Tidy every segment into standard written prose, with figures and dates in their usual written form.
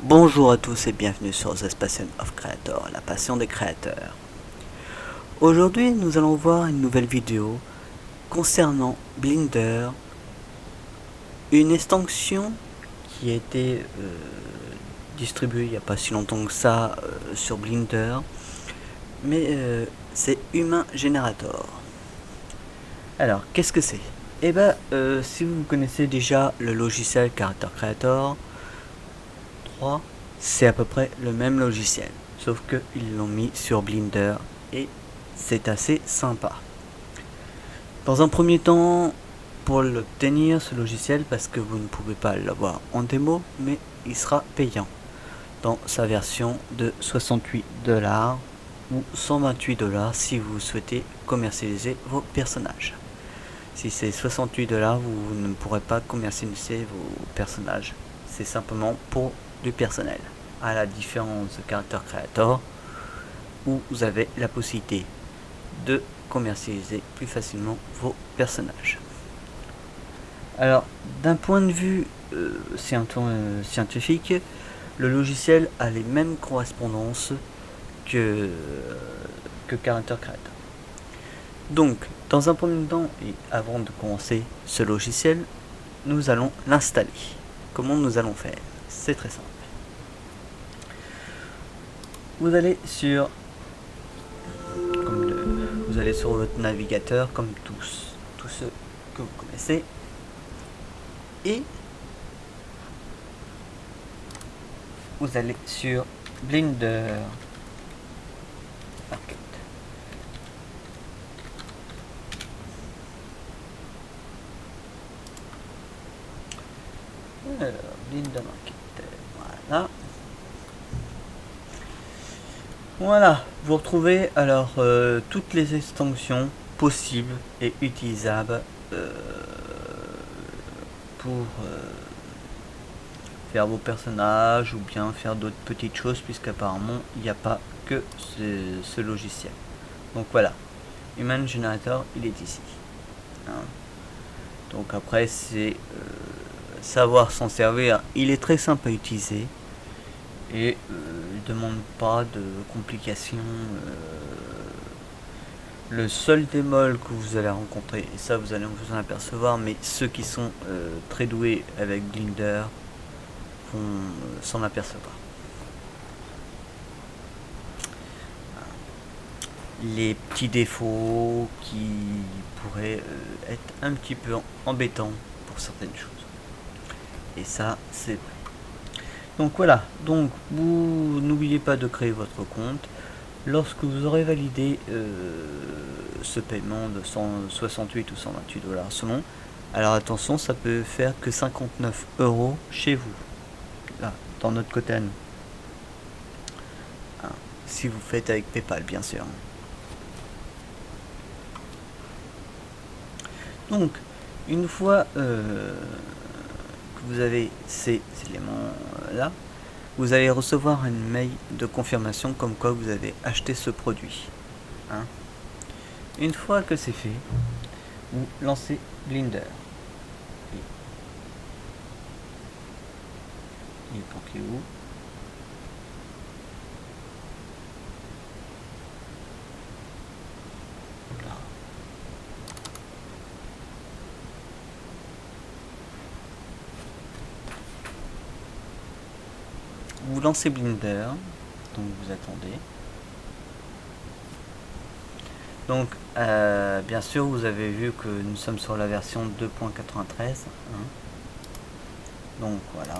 Bonjour à tous et bienvenue sur The Passion of Creator, la passion des créateurs. Aujourd'hui, nous allons voir une nouvelle vidéo concernant Blender, une extension qui a été distribuée il n'y a pas si longtemps que ça sur Blender, mais c'est Human Generator. Alors, qu'est-ce que c'est? Eh ben, si vous connaissez déjà le logiciel Character Creator 3, c'est à peu près le même logiciel, sauf que ils l'ont mis sur Blender et c'est assez sympa. Dans un premier temps, pour l'obtenir ce logiciel, parce que vous ne pouvez pas l'avoir en démo, mais il sera payant dans sa version de 68$ ou 128$ si vous souhaitez commercialiser vos personnages. Si c'est 68$, vous ne pourrez pas commercialiser vos personnages. C'est simplement pour du personnel. À la différence de Character Creator, où vous avez la possibilité de commercialiser plus facilement vos personnages. Alors, d'un point de vue scientifique, le logiciel a les mêmes correspondances que Character Creator. Donc, dans un premier temps, et avant de commencer ce logiciel, nous allons l'installer. Comment nous allons faire? C'est très simple. Vous allez sur votre navigateur, comme tous ceux que vous connaissez, et vous allez sur Blender Market. Alors, Blender Market, voilà, vous retrouvez alors toutes les extensions possibles et utilisables pour faire vos personnages ou bien faire d'autres petites choses, puisqu'apparemment il n'y a pas que ce logiciel. Donc voilà, Human Generator, il est ici. Hein. Donc après, c'est savoir s'en servir. Il est très simple à utiliser et il ne demande pas de complications. Le seul bémol que vous allez rencontrer, et ça vous allez vous en apercevoir, mais ceux qui sont très doués avec Blender vont s'en apercevoir. Les petits défauts qui pourraient être un petit peu embêtants pour certaines choses. Et ça, c'est vrai. Donc voilà, donc vous n'oubliez pas de créer votre compte. Lorsque vous aurez validé ce paiement de 168 ou 128$ selon, alors attention, ça peut faire que 59€ chez vous, là, dans notre côté à nous. Hein, si vous faites avec PayPal, bien sûr. Donc, une fois que vous avez ces éléments là, vous allez recevoir une mail de confirmation comme quoi vous avez acheté ce produit. Hein. Une fois que c'est fait, vous lancez Blender. Il est planqué où? Là. Vous lancez Blender, donc vous attendez. Donc bien sûr, vous avez vu que nous sommes sur la version 2.93. Hein. Donc voilà.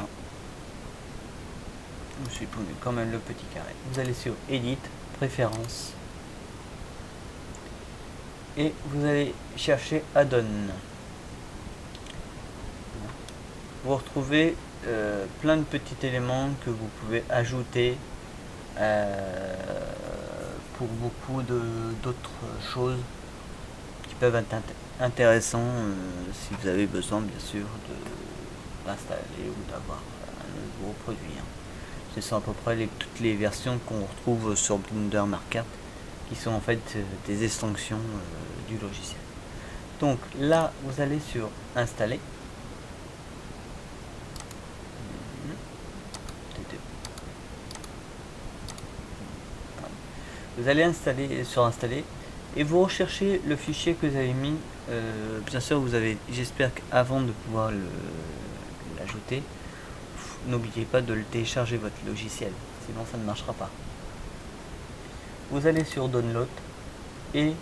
Je supprime quand même le petit carré. Vous allez sur Edit, Préférences, et vous allez chercher Add-on. Vous retrouvez plein de petits éléments que vous pouvez ajouter pour beaucoup d'autres choses qui peuvent être intéressants si vous avez besoin bien sûr d'installer ou d'avoir un nouveau produit. Hein. Ce sont à peu près toutes les versions qu'on retrouve sur Blender Market qui sont en fait des extensions du logiciel. Donc là, vous allez sur Installer. Vous allez installer sur installer et vous recherchez le fichier que vous avez mis. Bien sûr, vous avez, j'espère qu'avant de pouvoir l'ajouter, n'oubliez pas de le télécharger votre logiciel, sinon ça ne marchera pas. Vous allez sur Download et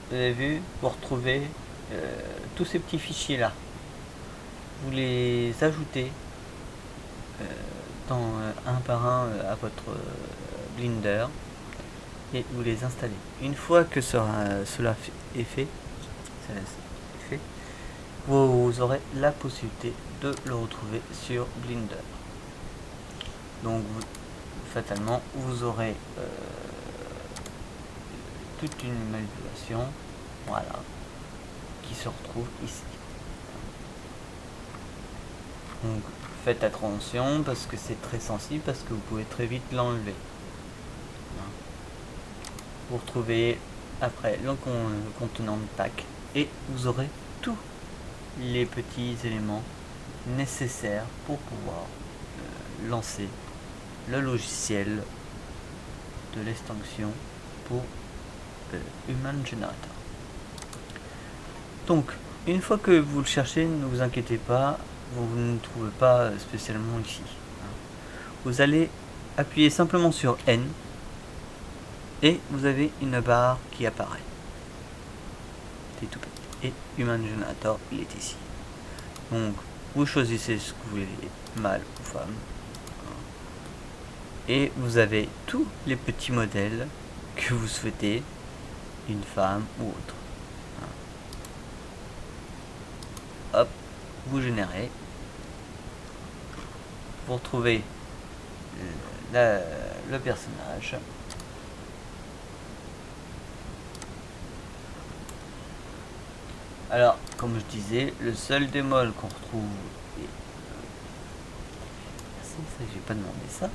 vous avez vu, vous retrouvez tous ces petits fichiers là. Vous les ajoutez un par un à votre Blender et vous les installez. Une fois que cela est fait, vous aurez la possibilité de le retrouver sur Blender. Donc fatalement vous aurez toute une manipulation, voilà, qui se retrouve ici. Donc faites attention parce que c'est très sensible, parce que vous pouvez très vite l'enlever. Vous retrouvez après le contenant de pack et vous aurez tous les petits éléments nécessaires pour pouvoir lancer le logiciel de l'extension pour Human Generator. Donc une fois que vous le cherchez, ne vous inquiétez pas, vous ne trouvez pas spécialement ici. Vous allez appuyer simplement sur N et vous avez une barre qui apparaît. C'est tout petit. Et Human Generator, il est ici. Donc vous choisissez ce que vous voulez, mâle ou femme. Et vous avez tous les petits modèles que vous souhaitez, une femme ou autre. Hop, vous générez. Vous retrouvez le personnage. Alors, comme je disais, le seul bémol qu'on retrouve est... ça, j'ai pas demandé ça.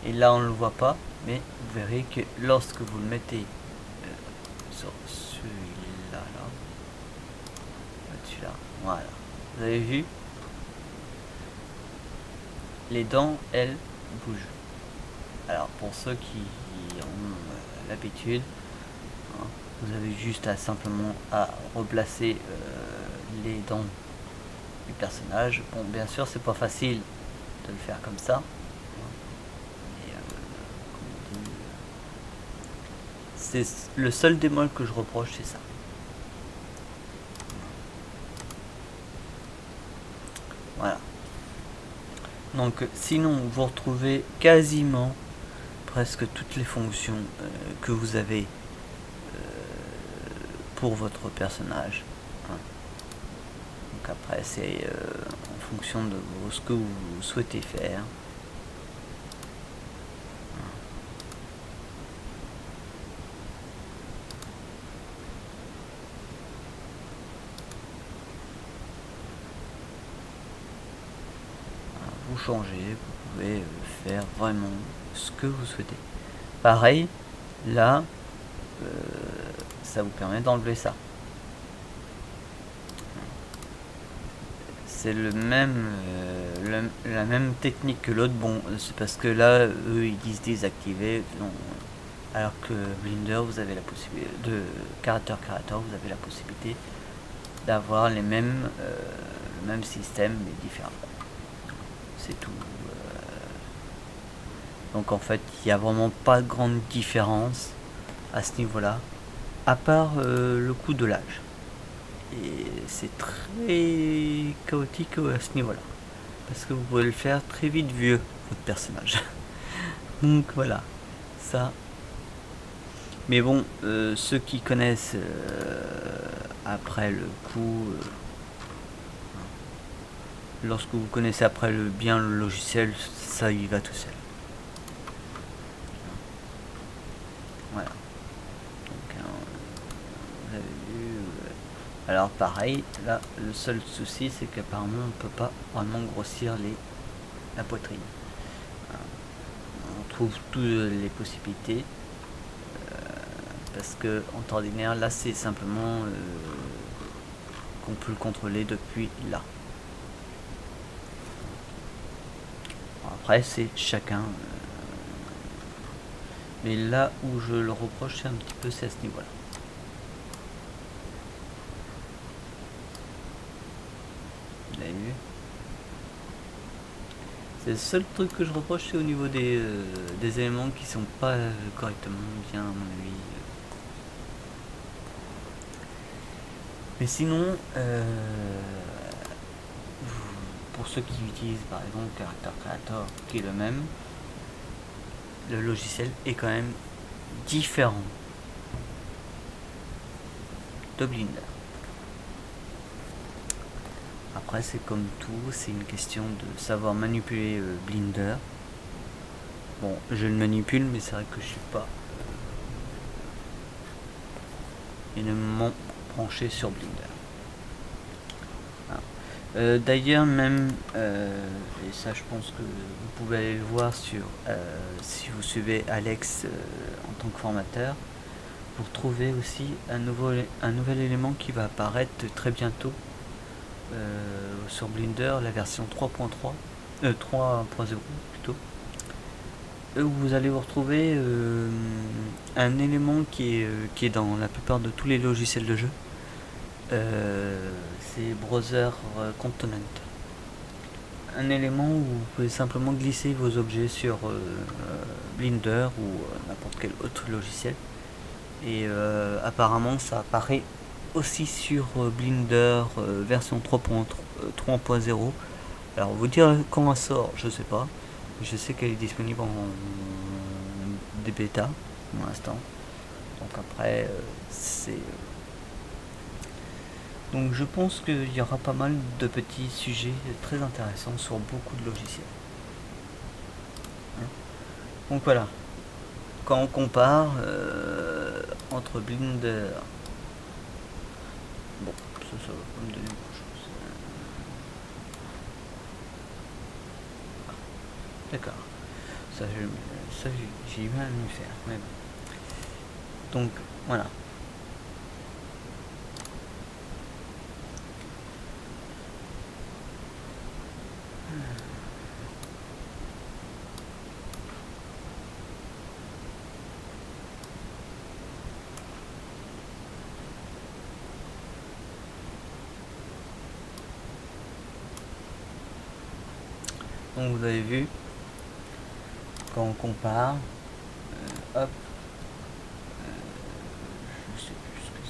Et là, on ne le voit pas, mais vous verrez que lorsque vous le mettez sur celui-là, celui-là, voilà. Vous avez vu, les dents, elles, bougent. Alors, pour ceux qui ont l'habitude, hein, vous avez juste simplement à replacer les dents du personnage. Bon, bien sûr, c'est pas facile de le faire comme ça. C'est le seul bémol que je reproche, c'est ça. Voilà. Donc sinon vous retrouvez quasiment presque toutes les fonctions que vous avez pour votre personnage. Donc après c'est en fonction de ce que vous souhaitez faire. Vous changez, vous pouvez faire vraiment ce que vous souhaitez. Pareil, là, ça vous permet d'enlever ça. C'est le même, la même technique que l'autre. Bon, c'est parce que là, eux, ils disent désactiver. Alors que Blender, vous avez la possibilité de Character Creator, vous avez la possibilité d'avoir les mêmes, le même système mais différent. C'est tout. Donc en fait, il n'y a vraiment pas de grande différence à ce niveau-là, à part le coût de l'âge. Et c'est très chaotique à ce niveau-là, parce que vous pouvez le faire très vite vieux, votre personnage. Donc voilà, ça. Mais bon, ceux qui connaissent après le coup, lorsque vous connaissez après bien le logiciel, ça y va tout seul. Voilà. Donc, vous avez vu. Alors pareil, là, le seul souci, c'est qu'apparemment, on ne peut pas vraiment grossir la poitrine. On trouve toutes les possibilités. Parce que en temps ordinaire, là, c'est simplement qu'on peut le contrôler depuis là. Après c'est chacun, mais là où je le reproche c'est un petit peu, c'est à ce niveau là. Vous avez vu, c'est le seul truc que je reproche, c'est au niveau des éléments qui sont pas correctement bien à mon avis. Mais sinon, pour ceux qui utilisent par exemple Character Creator qui est le même, le logiciel est quand même différent de Blender. Après c'est comme tout, c'est une question de savoir manipuler Blender. Bon, je le manipule, mais c'est vrai que je suis pas énormément branché sur Blender. D'ailleurs même, et ça je pense que vous pouvez aller le voir sur, si vous suivez Alex en tant que formateur, vous retrouvez aussi un nouvel élément qui va apparaître très bientôt sur Blender, la version 3.3, 3.0 plutôt. Où vous allez vous retrouver un élément qui est dans la plupart de tous les logiciels de jeu. C'est Browser Component. Un élément où vous pouvez simplement glisser vos objets sur Blender ou n'importe quel autre logiciel. Et apparemment ça apparaît aussi sur Blender version 3.0. Alors vous dire quand elle sort, je sais pas. Je sais qu'elle est disponible en des bêta pour l'instant. Donc après c'est donc je pense qu'il y aura pas mal de petits sujets très intéressants sur beaucoup de logiciels. Donc voilà, quand on compare entre Blender, bon ça va pas me donner beaucoup de choses. D'accord, ça j'ai eu mal à me faire. Mais bon. Donc voilà. Donc vous avez vu, quand on compare, hop, je sais plus ce que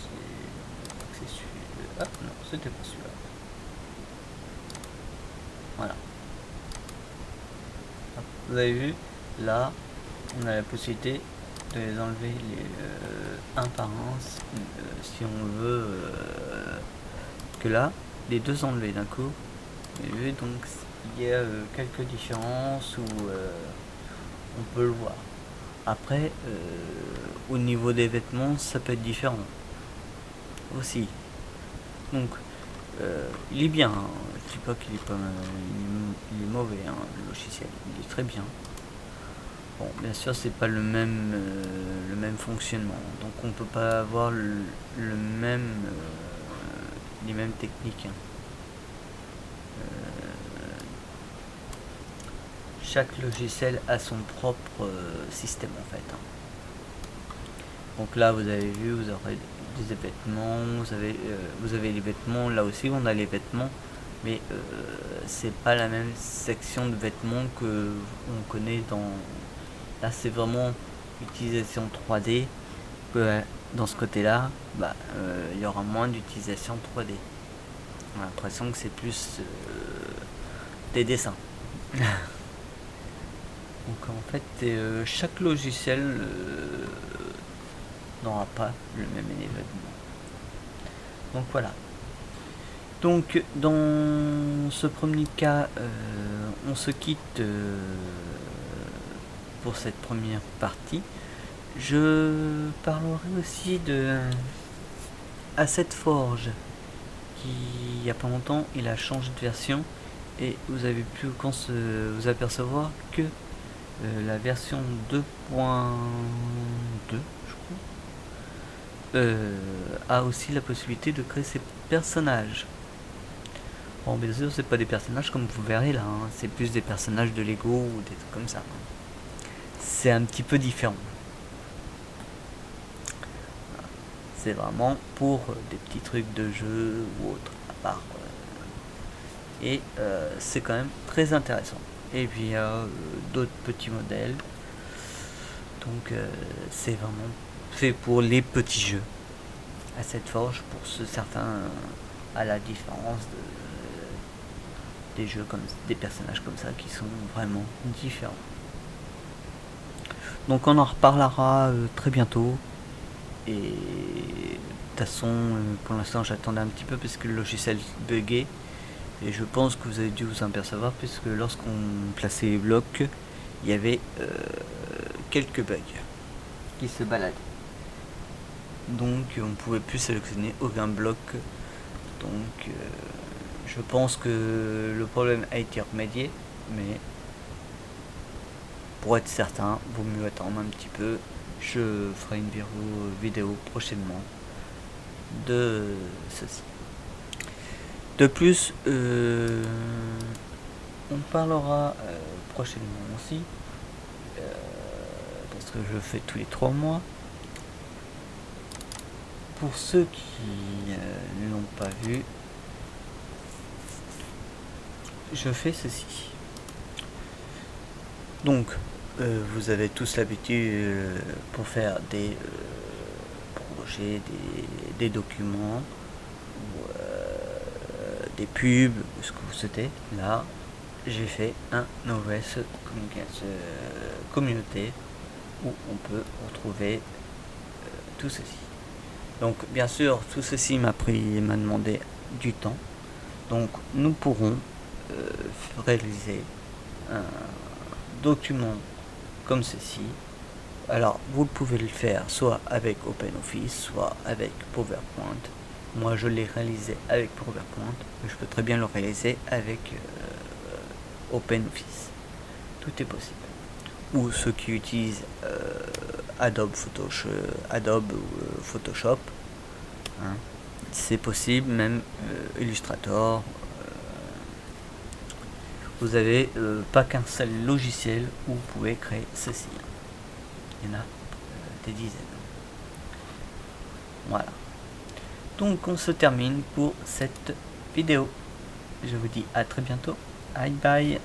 c'est celui-là, hop, non, c'était pas celui-là. Voilà. Hop, vous avez vu, là, on a la possibilité de les enlever un par un, si on veut que là, les deux enlevés d'un coup. Vous avez vu, donc il y a quelques différences où on peut le voir. Après, au niveau des vêtements, ça peut être différent aussi. Donc, il est bien. Hein. Je dis pas qu'il est pas, il est mauvais. Hein, le logiciel, il est très bien. Bon, bien sûr, c'est pas le même fonctionnement. Donc, on peut pas avoir le même les mêmes techniques. Hein. Chaque logiciel a son propre système en fait. Hein. Donc là vous avez vu, vous aurez des vêtements, vous avez les vêtements, là aussi on a les vêtements, mais c'est pas la même section de vêtements que on connaît dans. Là c'est vraiment utilisation 3D. Dans ce côté là, il y aura moins d'utilisation 3D. On a l'impression que c'est plus des dessins. Donc en fait chaque logiciel n'aura pas le même événement. Donc voilà. Donc dans ce premier cas on se quitte pour cette première partie. Je parlerai aussi de Asset Forge qui il y a pas longtemps il a changé de version et vous avez pu vous apercevoir que la version 2.2 je crois a aussi la possibilité de créer ses personnages. Bon, bien sûr, c'est pas des personnages comme vous verrez là, hein. C'est plus des personnages de Lego ou des trucs comme ça, hein. C'est un petit peu différent. C'est vraiment pour des petits trucs de jeu ou autre, à part. Et c'est quand même très intéressant. Et puis il y a d'autres petits modèles. Donc c'est vraiment fait pour les petits jeux. À cette forge, pour certains, à la différence des jeux comme des personnages comme ça qui sont vraiment différents. Donc on en reparlera très bientôt. Et de toute façon, pour l'instant j'attendais un petit peu parce que le logiciel buguait. Et je pense que vous avez dû vous en apercevoir puisque lorsqu'on plaçait les blocs, il y avait quelques bugs qui se baladaient. Donc on ne pouvait plus sélectionner aucun bloc. Donc je pense que le problème a été remédié, mais pour être certain, vaut mieux attendre un petit peu. Je ferai une vidéo prochainement de ceci. De plus, on parlera prochainement aussi, parce que je fais tous les 3 mois. Pour ceux qui ne l'ont pas vu, je fais ceci. Donc, vous avez tous l'habitude pour faire des projets, des documents, ou, des pubs, ce que vous souhaitez. Là, j'ai fait un OS communauté où on peut retrouver tout ceci. Donc bien sûr tout ceci m'a demandé du temps. Donc nous pourrons réaliser un document comme ceci. Alors vous pouvez le faire soit avec OpenOffice, soit avec PowerPoint. Moi je l'ai réalisé avec PowerPoint, mais je peux très bien le réaliser avec OpenOffice. Tout est possible. Ou ceux qui utilisent Adobe Photoshop, hein, c'est possible, même Illustrator. Vous avez pas qu'un seul logiciel où vous pouvez créer ceci. Il y en a des dizaines. Voilà. Donc on se termine pour cette vidéo. Je vous dis à très bientôt. Bye bye.